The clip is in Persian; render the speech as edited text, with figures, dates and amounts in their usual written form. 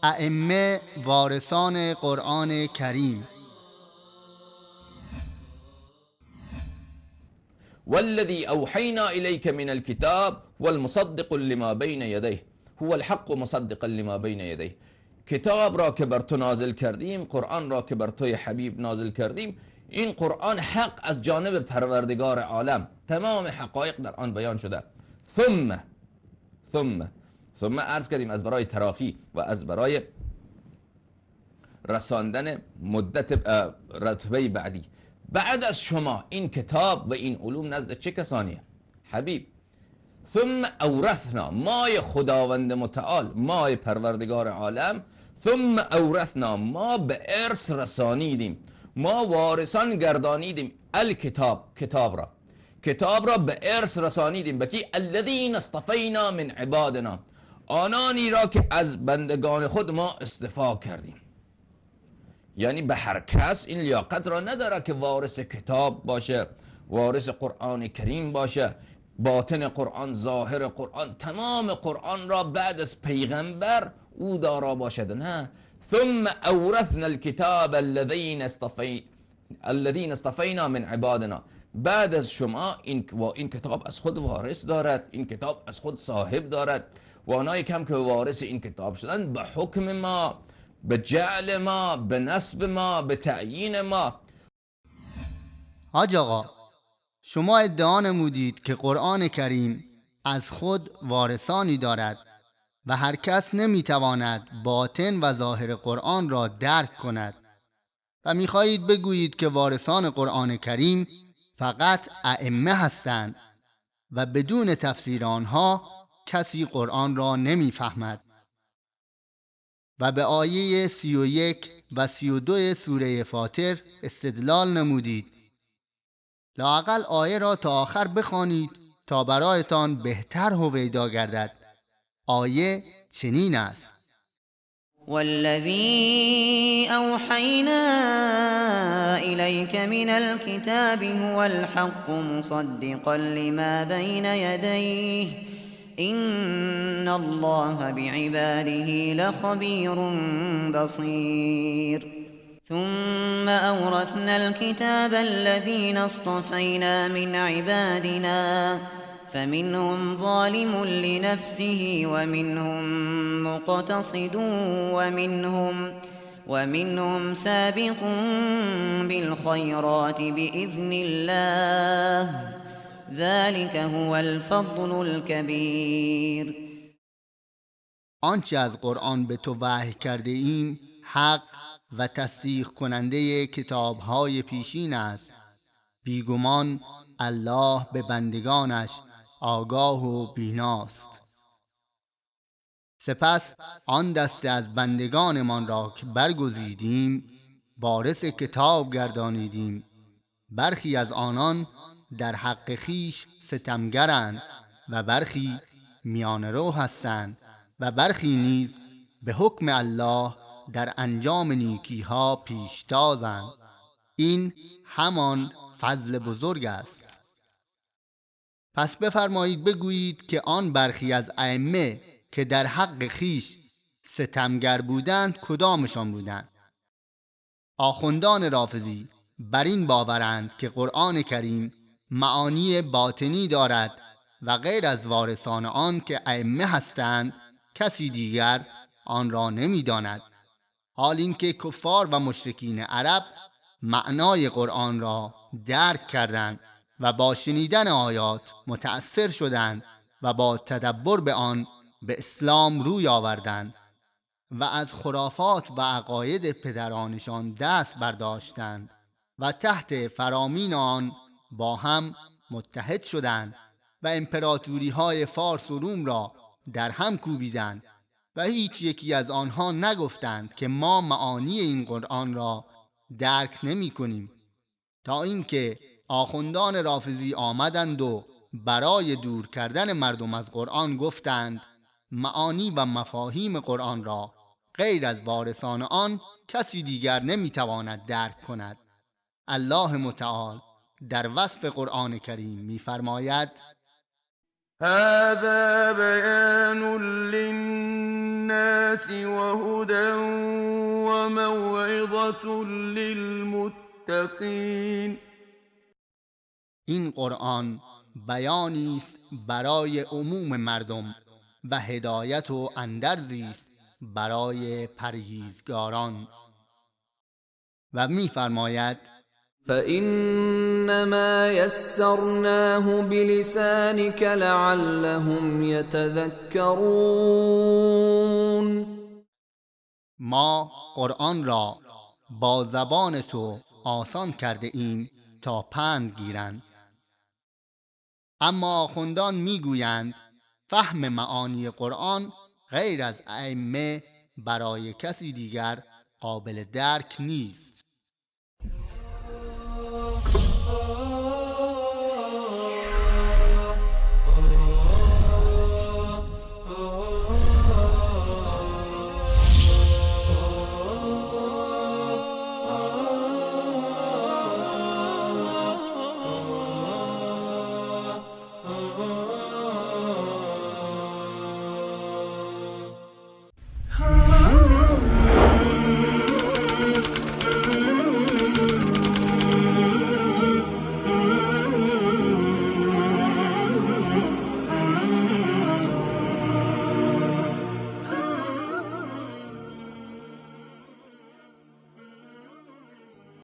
ائمه وارثان قرآن کریم. والذي أوحينا إليك من الكتاب والمصدق لما بين يديه هو الحق مصدقا لما بين يديه. کتاب را که بر تو نازل کردیم، قرآن را که بر توی حبیب نازل کردیم، این قرآن حق از جانب پروردگار عالم، تمام حقایق در آن بیان شده. ثم عرض کردیم از برای تراخی و از برای رساندن مدت رتبه بعدی. بعد از شما این کتاب و این علوم نزد چه کسانیه؟ حبیب. ثم اورثنا، مای خداوند متعال، مای پروردگار عالم. ثم اورثنا، ما به ارث رسانیدیم، ما وارثان گردانیدیم الکتاب، کتاب را به ارث رسانیدیم. بکی الذین اصطفینا من عبادنا، آنانی را که از بندگان خود ما اصطفا کردیم. یعنی به هر کس این لیاقت را نداره که وارث کتاب باشه، وارث قرآن کریم باشه، باطن قرآن، ظاهر قرآن، تمام قرآن را بعد از پیغمبر او دارا باشد. نه. ثم اورثنا الكتاب الذين اصطفینا من عبادنا، بعد از شما این کتاب از خود وارث دارد، این کتاب از خود صاحب دارد و آنایی که هم که وارث این کتاب شدن به حکم ما، به جعل ما، به نسب ما، به تعیین ما. حاج آقا، شما ادعا نمودید که قرآن کریم از خود وارثانی دارد و هر کس نمیتواند باطن و ظاهر قرآن را درک کند و میخواهید بگویید که وارثان قرآن کریم فقط ائمه هستند و بدون تفسیر آنها کسی قرآن را نمیفهمد. و به آیه 31 و 32 سوره فاطر استدلال نمودید. لااقل آیه را تا آخر بخوانید تا برایتان بهتر هویدا گردد. آیه چنین است: والذی اوحینا الیک من الكتاب هو الحق مصدقا لما بین یدیه ان الله بعباده لخبیر بصیر. ثم اورثنا الكتاب الذين اصطفينا من عبادنا فمنهم ظالم لنفسه ومنهم مقتصد ومنهم سابق بالخيرات بإذن الله ذلك هو الفضل الكبير. آنچه از قرآن به تو وحی کرده ایم حق و تصدیق کننده کتاب‌های پیشین است. بیگمان الله به بندگانش آگاه و بیناست. سپس آن دسته از بندگانمان را که برگزیدیم وارث کتاب گردانیدیم. برخی از آنان در حق خیش ستمگرند و برخی میان رو هستند و برخی نیز به حکم الله در انجام نیکیها پیشتازند. این همان فضل بزرگ است. پس بفرمایید بگویید که آن برخی از ائمه که در حق خیش ستمگر بودند کدامشان بودند؟ آخوندان رافضی بر این باورند که قرآن کریم معانی باطنی دارد و غیر از وارثان آن که ائمه هستند کسی دیگر آن را نمی‌داند. حال اینکه کفار و مشرکین عرب معنای قرآن را درک کردند و با شنیدن آیات متأثر شدند و با تدبر به آن به اسلام روی آوردند و از خرافات و عقاید پدرانشان دست برداشتند و تحت فرامین آن با هم متحد شدند و امپراتوری های فارس و روم را در هم کوبیدند و هیچ یکی از آنها نگفتند که ما معانی این قرآن را درک نمی کنیم، تا اینکه آخوندان رافضی آمدند و برای دور کردن مردم از قرآن گفتند معانی و مفاهیم قرآن را غیر از وارثان آن کسی دیگر نمیتواند درک کند. الله متعال در وصف قرآن کریم می‌فرماید: هذا بيان للناس للناس وهدى وموعظة للمتقين. این قرآن بیانی است برای عموم مردم و هدایت و اندرزی است برای پرهیزگاران. و می‌فرماید فإنما يسرناه بلسانك لعلهم يتذكرون. ما قرآن را با زبان تو آسان کرده ایم تا پند گیرند. اما آخوندان میگویند فهم معانی قرآن غیر از ائمه برای کسی دیگر قابل درک نیست.